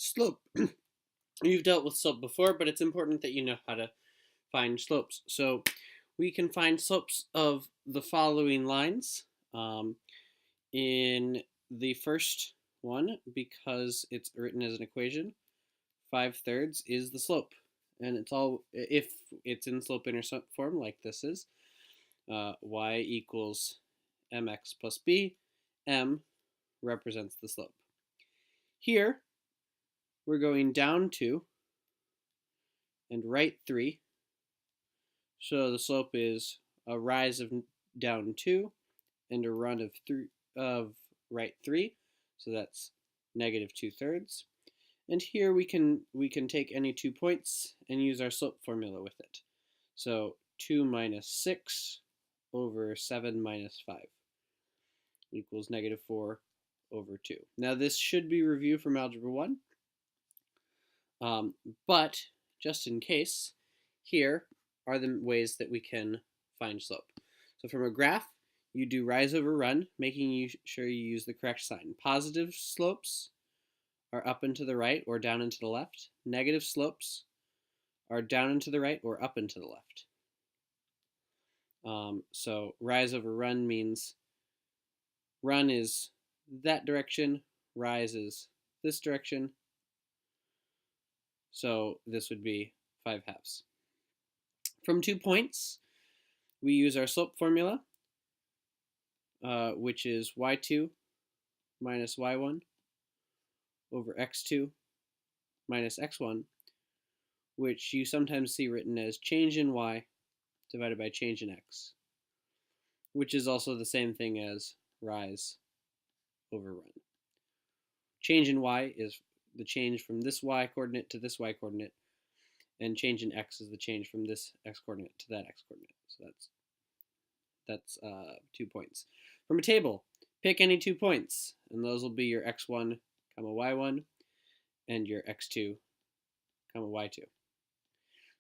Slope. You've dealt with slope before, but it's important that you know how to find slopes. So we can find slopes of the following lines. In the first one, because it's written as an equation, 5/3 is the slope. And it's all, if it's in slope-intercept form like this is, y equals mx plus b, m represents the slope. Here, we're going down 2 and right 3. So the slope is a rise of down 2 and a run of right 3. So that's negative 2/3. And here we can take any 2 points and use our slope formula with it. So 2 minus 6 over 7 minus 5 equals negative 4 over 2. Now this should be review from Algebra 1. But just in case, here are the ways that we can find slope. So from a graph, you do rise over run, making sure you use the correct sign. Positive slopes are up and to the right or down and to the left. Negative slopes are down and to the right or up and to the left. So rise over run means run is that direction, rise is this direction. So this would be 5/2. From 2 points, we use our slope formula, which is y2 minus y1 over x2 minus x1, which you sometimes see written as change in y divided by change in x, which is also the same thing as rise over run. Change in y is the change from this y coordinate to this y coordinate, and change in x is the change from this x coordinate to that x coordinate. So that's 2 points. From a table, pick any 2 points, and those will be your x1, y1, and your x2, y2.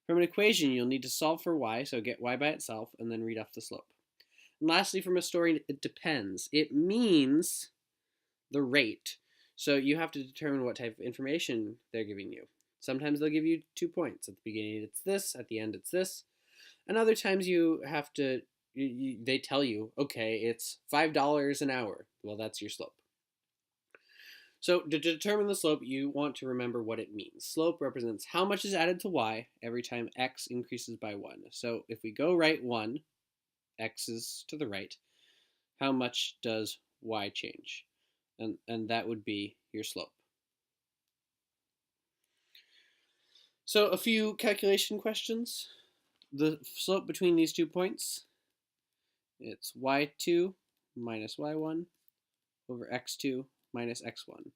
From an equation, you'll need to solve for y, so get y by itself, and then read off the slope. And lastly, from a story, it depends. It means the rate. So you have to determine what type of information they're giving you. Sometimes they'll give you 2 points. At the beginning, it's this. At the end, it's this. And other times you have to, they tell you, okay, it's $5 an hour. Well, that's your slope. So to determine the slope, you want to remember what it means. Slope represents how much is added to y every time x increases by 1. So if we go right 1, x is to the right, how much does y change? And that would be your slope. So a few calculation questions. The slope between these 2 points, it's y2 minus y1 over x2 minus x1.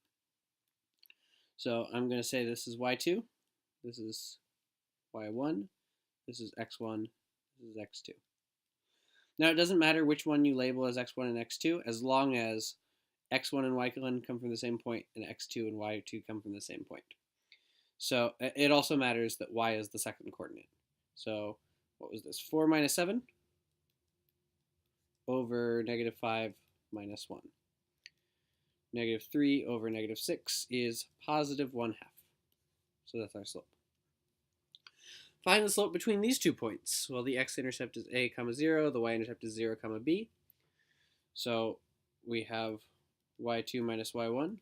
So I'm going to say this is y2, this is y1, this is x1, this is x2. Now it doesn't matter which one you label as x1 and x2, as long as x1 and y1 come from the same point and x2 and y2 come from the same point. So it also matters that y is the second coordinate. So what was this? 4 minus 7 over negative 5 minus 1. Negative 3 over negative 6 is positive 1/2. So that's our slope. Find the slope between these 2 points. Well, the x-intercept is a, 0. The y-intercept is 0, b. So we have y2 minus y1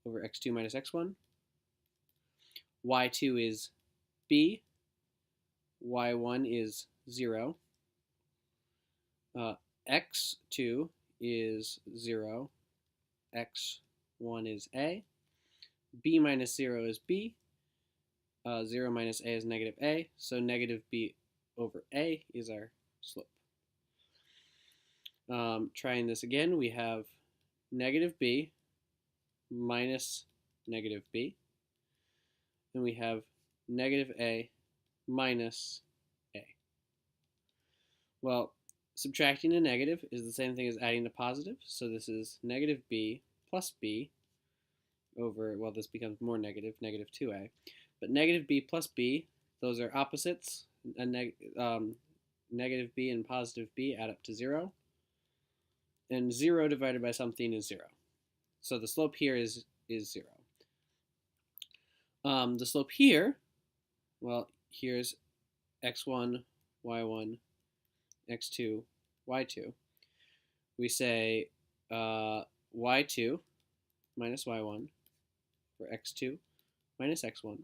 over x2 minus x1. y2 is b. y1 is 0. X2 is 0. X1 is a. B minus 0 is b. 0 minus a is negative a. So negative b over a is our slope. Trying this again, we have negative b minus negative b. And we have negative a minus a. Well, subtracting a negative is the same thing as adding a positive. So this is negative b plus b over, well, this becomes more negative, negative 2a. But negative b plus b, those are opposites. Negative b and positive b add up to 0. And 0 divided by something is 0. So the slope here is 0. The slope here, well, here's x1, y1, x2, y2. We say y2 minus y1 for x2 minus x1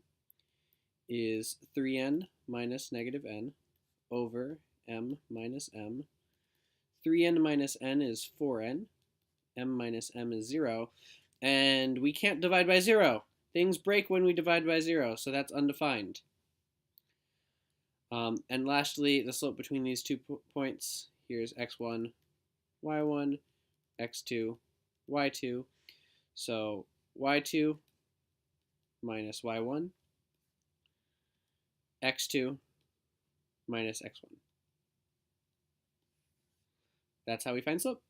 is 3n minus negative n over m minus m. 3n minus n is 4n. M minus m is 0. And we can't divide by 0. Things break when we divide by 0, so that's undefined. And lastly, the slope between these 2 points, here's x1, y1, x2, y2. So y2 minus y1, x2 minus x1. That's how we find slope.